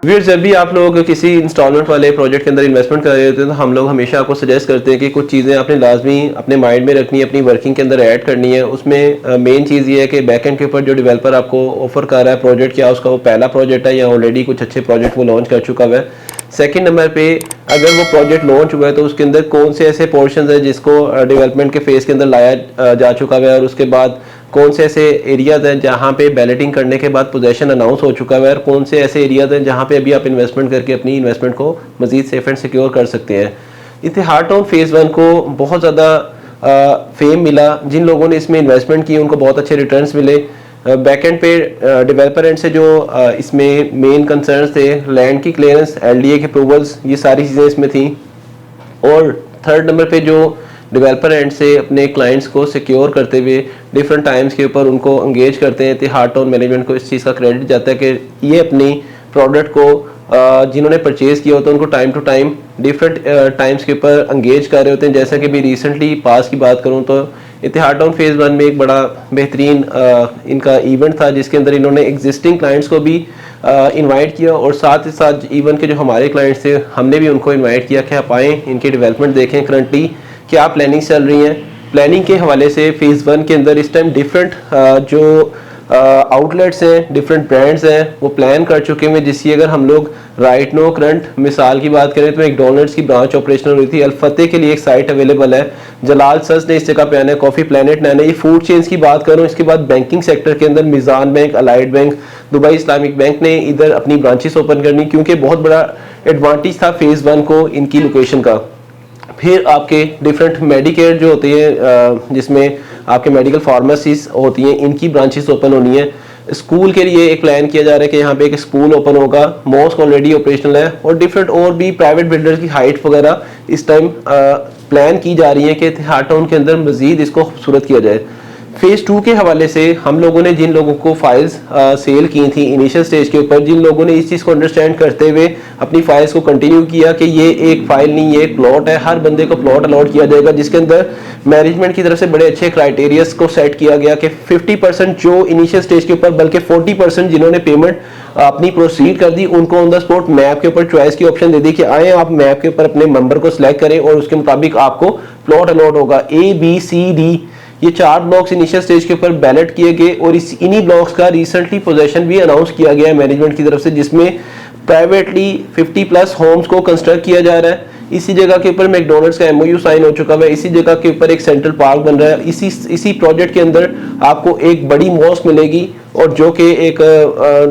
Viewers, जब भी आप लोग किसी इंस्टॉलमेंट वाले प्रोजेक्ट के अंदर इन्वेस्टमेंट कर रहे होते हैं तो हम लोग हमेशा आपको सजेस्ट करते हैं कि कुछ चीज़ें आपने लाजमी अपने माइंड में रखनी है, अपनी वर्किंग के अंदर ऐड करनी है। उसमें मेन चीज़ ये है कि बैकएंड के ऊपर जो डेवलपर आपको ऑफर कर रहा है प्रोजेक्ट, क्या उसका वो पहला प्रोजेक्ट है या ऑलरेडी कुछ अच्छे प्रोजेक्ट वो लॉन्च कर चुका हुआ है। सेकंड नंबर पे, अगर वो प्रोजेक्ट लॉन्च हुआ है तो उसके अंदर कौन से ऐसे पोर्शंस है जिसको डेवलपमेंट के फेज़ के अंदर लाया जा चुका है, और उसके बाद कौन से ऐसे एरियाज हैं जहाँ पे बैलेटिंग करने के बाद पोजेशन अनाउंस हो चुका है, और कौन से ऐसे एरियाज हैं जहाँ पे अभी आप इन्वेस्टमेंट करके अपनी इन्वेस्टमेंट को मजीद सेफ एंड सिक्योर कर सकते हैं। इतिहाद टाउन फेज़ 1 को बहुत ज़्यादा फेम मिला। जिन लोगों ने इसमें इन्वेस्टमेंट की उनको बहुत अच्छे रिटर्न्स मिले। बैकएंड पे डेवलपर एंड से जो इसमें मेन कंसर्न्स थे, लैंड की क्लियरेंस, एलडीए के अप्रूवल्स, ये सारी चीज़ें इसमें थी। और थर्ड नंबर पे जो डेवलपर एंड से अपने क्लाइंट्स को सिक्योर करते हुए डिफरेंट टाइम्स के ऊपर उनको एंगेज करते हैं। इतिहाद टाउन मैनेजमेंट को इस चीज़ का क्रेडिट जाता है कि ये अपनी प्रोडक्ट को जिन्होंने परचेज़ किया होता है उनको time to time different times के ऊपर एंगेज कर रहे होते हैं। जैसा कि भी रिसेंटली पास की बात करूँ तो इतिहाद टाउन फेज़ 1 में एक बड़ा बेहतरीन इनका इवेंट था जिसके अंदर इन्होंने एग्जिस्टिंग क्लाइंट्स को भी इनवाइट किया, और साथ ही साथ इवन के जो हमारे क्लाइंट्स थे हमने भी उनको इनवाइट किया कि आप आएँ, इनकी डेवलपमेंट देखें, करंटली क्या प्लानिंग चल रही हैं। प्लानिंग के हवाले से फेज़ 1 के अंदर इस टाइम डिफरेंट जो आउटलेट्स हैं, डिफरेंट ब्रांड्स हैं, वो प्लान कर चुके हैं। जिसकी अगर हम लोग राइट नो करंट मिसाल की बात करें तो मैकडोनल्ड्स की ब्रांच ऑपरेशनल हुई थी। अल-फतेह के लिए एक साइट अवेलेबल है, जलाल सस ने इस जगह पे आना है, कॉफ़ी प्लानट ने आना है। ये फूड चेन्स की बात करूँ। इसके बाद बैंकिंग सेक्टर के अंदर Meezan bank, allied bank, Dubai Islamic bank ने इधर अपनी ब्रांचेस ओपन करनी, क्योंकि बहुत बड़ा एडवांटेज था फेज़ 1 को इनकी लोकेशन का। फिर आपके डिफरेंट मेडिकेयर जो होते हैं जिसमें आपके मेडिकल फार्मेसीज होती हैं, इनकी ब्रांचेस ओपन होनी है। स्कूल के लिए एक प्लान किया जा रहा है कि यहाँ पे एक स्कूल ओपन होगा, मॉस्क ऑलरेडी ऑपरेशनल है, और डिफरेंट और भी प्राइवेट बिल्डर्स की हाइट वगैरह इस टाइम प्लान की जा रही है कि इतिहाद टाउन के अंदर मजीद इसको खूबसूरत किया जाए। फेज़ 2 के हवाले से हम लोगों ने जिन लोगों को फाइल्स सेल की थी इनिशियल स्टेज के ऊपर, जिन लोगों ने इस चीज़ को अंडरस्टैंड करते हुए अपनी फाइल्स को कंटिन्यू किया कि ये एक फाइल नहीं, ये एक प्लॉट है, हर बंदे को प्लॉट अलॉट किया जाएगा, जिसके अंदर मैनेजमेंट की तरफ से बड़े अच्छे क्राइटेरियाज को सेट किया गया कि 50% जो इनिशियल स्टेज के ऊपर, बल्कि 40% जिन्होंने पेमेंट अपनी प्रोसीड कर दी उनको ऑन द स्पॉट मैप के ऊपर चॉइस की ऑप्शन दे दी कि आए आप मैप के ऊपर अपने मेंबर को सिलेक्ट करें और उसके मुताबिक आपको प्लॉट अलॉट होगा। A, B, C, D ये 4 ब्लॉक्स इनिशियल स्टेज के ऊपर बैलेट किए गए, और इन्हीं ब्लॉक्स का रिसेंटली पोजेशन भी अनाउंस किया गया है मैनेजमेंट की तरफ से, जिसमें प्राइवेटली 50+ होम्स को कंस्ट्रक्ट किया जा रहा है। इसी जगह के ऊपर मैकडोनल्ड्स का MOU साइन हो चुका है, इसी जगह के ऊपर एक सेंट्रल पार्क बन रहा है। इसी प्रोजेक्ट के अंदर आपको एक बड़ी मॉस्क मिलेगी, और जो कि एक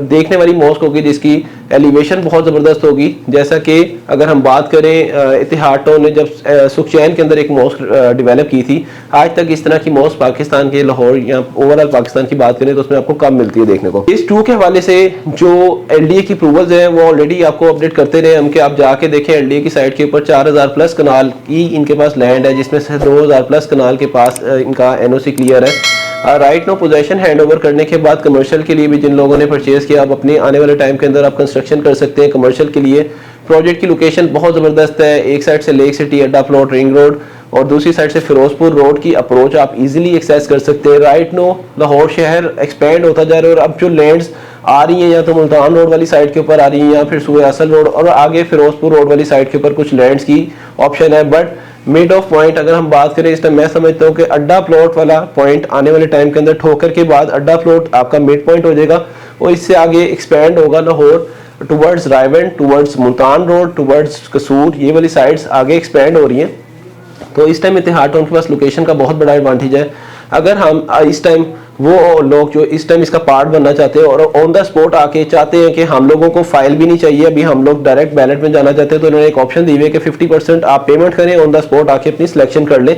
देखने वाली मॉस्क होगी जिसकी एलिवेशन बहुत ज़बरदस्त होगी। जैसा कि अगर हम बात करें इतिहाद टाउन ने जब सुखचैन के अंदर एक मॉस्क डेवलप की थी, आज तक इस तरह की मॉस्क पाकिस्तान के लाहौर या ओवरऑल पाकिस्तान की बात करें तो उसमें आपको कम मिलती है देखने को। इस 2 के हवाले से जो LDA की अप्रूवल्स हैं वो ऑलरेडी आपको अपडेट करते रहे हम, कि आप जाके देखें LDA की साइट के ऊपर 4000+ कनाल की इनके पास लैंड है, जिसमें से 2000+ कनाल के पास इनका NOC क्लियर है। Right no possession hand over करने के बाद कमर्शियल के लिए भी जिन लोगों ने परचेज किया, आप अपने आने वाले टाइम के अंदर आप कंस्ट्रक्शन कर सकते हैं। कमर्शियल के लिए प्रोजेक्ट की लोकेशन बहुत ज़बरदस्त है। एक साइड से लेक सिटी अड्डा प्लॉट रिंग रोड, और दूसरी साइड से फिरोजपुर रोड की अप्रोच आप इजीली एक्सेस कर सकते हैं। राइट नो लाहौर शहर एक्सपेंड होता जा रहा है, और अब जो लैंड्स आ रही हैं या तो मुल्तान रोड वाली साइड के ऊपर आ रही हैं या फिर सूए असल रोड, और आगे फिरोजपुर रोड वाली साइड के ऊपर कुछ लैंड्स की ऑप्शन है। बट मिड ऑफ पॉइंट अगर हम बात करें इस टाइम, मैं समझता हूँ कि अड्डा प्लॉट वाला पॉइंट आने वाले टाइम के अंदर, ठोकर के बाद अड्डा प्लॉट आपका मिड पॉइंट हो जाएगा, और इससे आगे एक्सपेंड होगा Lahore towards रायवन, towards Multan road, towards कसूर, ये वाली साइड्स आगे एक्सपेंड हो रही हैं। तो इस टाइम इतिहाद टाउन के पास लोकेशन का बहुत बड़ा एडवांटेज है। अगर हम इस टाइम वो लोग जो इस टाइम इसका पार्ट बनना चाहते हैं और ऑन द स्पॉट आके चाहते हैं कि हम लोगों को फाइल भी नहीं चाहिए, अभी हम लोग डायरेक्ट बैलेट में जाना चाहते हैं, तो इन्होंने एक ऑप्शन दी हुई है कि 50% आप पेमेंट करें, ऑन द स्पॉट आके अपनी सिलेक्शन कर लें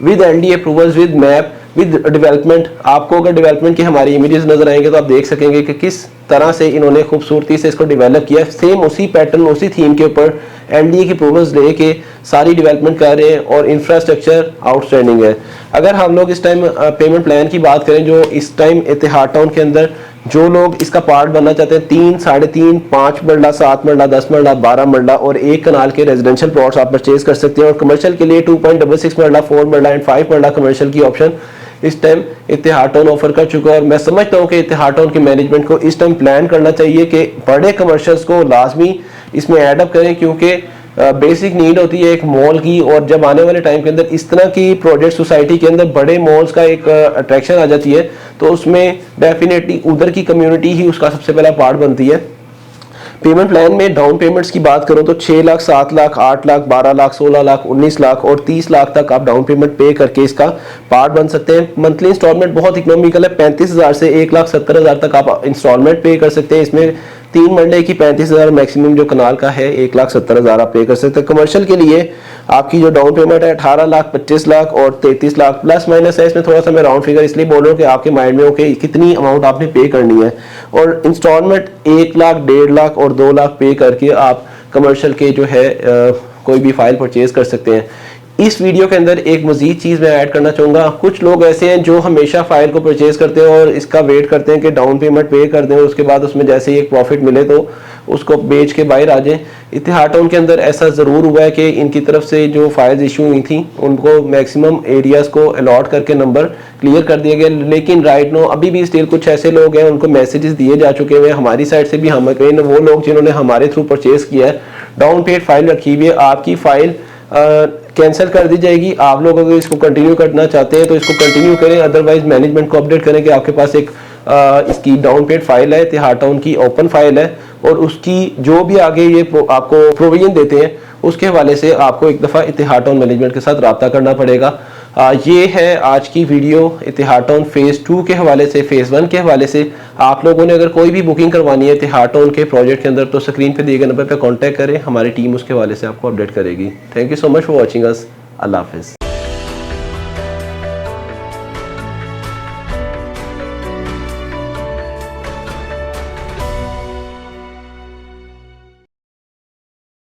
with LDA approvals, with map, with development. आपको अगर डेवलपमेंट की हमारी इमेजेस नजर आएंगे तो आप देख सकेंगे कि किस तरह से इन्होंने खूबसूरती से इसको डेवलप किया। सेम उसी पैटर्न, उसी थीम के ऊपर LDA की अप्रूवल्स लेके सारी डेवलपमेंट कर रहे हैं, और इंफ्रास्ट्रक्चर आउटस्टैंडिंग है। अगर हम लोग इस टाइम पेमेंट प्लान की बात करें, जो इस टाइम इतिहाद टाउन के अंदर जो लोग इसका पार्ट बनना चाहते हैं, 3, 3.5, 5 मरला, 7 मरला, 10 मरला, 12 मरला और 1 कनाल के रेजिडेंशियल प्लॉट्स आप परचेज कर सकते हैं। और कमर्शियल के लिए 2.66 मरला, 4 मरला एंड 5 मरला कमर्शियल की ऑप्शन इस टाइम इत्तेहाद टाउन ऑफर कर चुका है। और मैं समझता हूँ कि इत्तेहाद टाउन के मैनेजमेंट को इस टाइम प्लान करना चाहिए कि बड़े कमर्शियल्स को लाजमी इसमें एडअप करें, क्योंकि बेसिक नीड होती है एक मॉल की। और जब आने वाले टाइम के अंदर इस तरह की प्रोजेक्ट सोसाइटी के अंदर बड़े मॉल्स का एक अट्रैक्शन आ जाती है, तो उसमें डेफिनेटली उधर की कम्युनिटी ही उसका सबसे पहला पार्ट बनती है। पेमेंट प्लान में डाउन पेमेंट्स की बात करूं तो 6 लाख, 7 लाख, 8 लाख, 12 लाख, 16 लाख, 19 लाख और 30 लाख तक आप डाउन पेमेंट पे करके इसका पार्ट बन सकते हैं। मंथली इंस्टॉलमेंट बहुत इकोनॉमिकल है, 35,000 से 1,70,000 तक आप इंस्टॉलमेंट पे कर सकते हैं। इसमें 3 मंडे की 35,000 मैक्सिमम जो कनाल का है 1,70,000 आप पे कर सकते हैं। कमर्शियल के लिए आपकी जो डाउन पेमेंट है 18 लाख, 25 लाख और 33 लाख प्लस माइनस है। इसमें थोड़ा सा मैं राउंड फिगर इसलिए बोल रहा हूँ कि आपके माइंड में हो कि कितनी अमाउंट आपने पे करनी है। और इंस्टॉलमेंट 1 लाख, 1.5 लाख और 2 लाख पे करके आप कमर्शियल के जो है कोई भी फाइल परचेज कर सकते हैं। इस वीडियो के अंदर एक मजीद चीज़ मैं ऐड करना चाहूँगा। कुछ लोग ऐसे हैं जो हमेशा फाइल को परचेज करते हैं और इसका वेट करते हैं कि डाउन पेमेंट पे कर दें, उसके बाद उसमें जैसे ही एक प्रॉफिट मिले तो उसको बेच के बाहर आ जाएं। इत्तेहाद टाउन के अंदर ऐसा ज़रूर हुआ है कि इनकी तरफ से जो फाइल्स इशू हुई थी उनको मैक्सिमम एरियाज़ को अलॉट करके नंबर क्लियर कर दिया गया, लेकिन राइट नो अभी भी स्टिल कुछ ऐसे लोग हैं उनको मैसेजेस दिए जा चुके हैं हमारी साइड से भी। हम वो लोग जिन्होंने हमारे थ्रू परचेज किया है, डाउन पेड फाइल रखी हुई है, आपकी फाइल कैंसिल कर दी जाएगी। आप लोग अगर इसको कंटिन्यू करना चाहते हैं तो इसको कंटिन्यू करें, अदरवाइज मैनेजमेंट को अपडेट करें कि आपके पास एक इसकी डाउन पेड फाइल है, इत्तेहाद टाउन की ओपन फाइल है और उसकी जो भी आगे ये आपको प्रोविजन देते हैं उसके हवाले से आपको एक दफ़ा इत्तेहाद टाउन मैनेजमेंट के साथ रब्ता करना पड़ेगा। ये है आज की वीडियो इत्तेहाद टाउन फेज़ 2 के हवाले से। फेज़ 1 के हवाले से आप लोगों ने अगर कोई भी बुकिंग करवानी है इत्तेहाद टाउन के प्रोजेक्ट के अंदर तो स्क्रीन पे दिए गए नंबर पर कॉन्टैक्ट करें, हमारी टीम उसके हवाले से आपको अपडेट करेगी। Thank you so much for watching us. अल्लाह हाफिज़।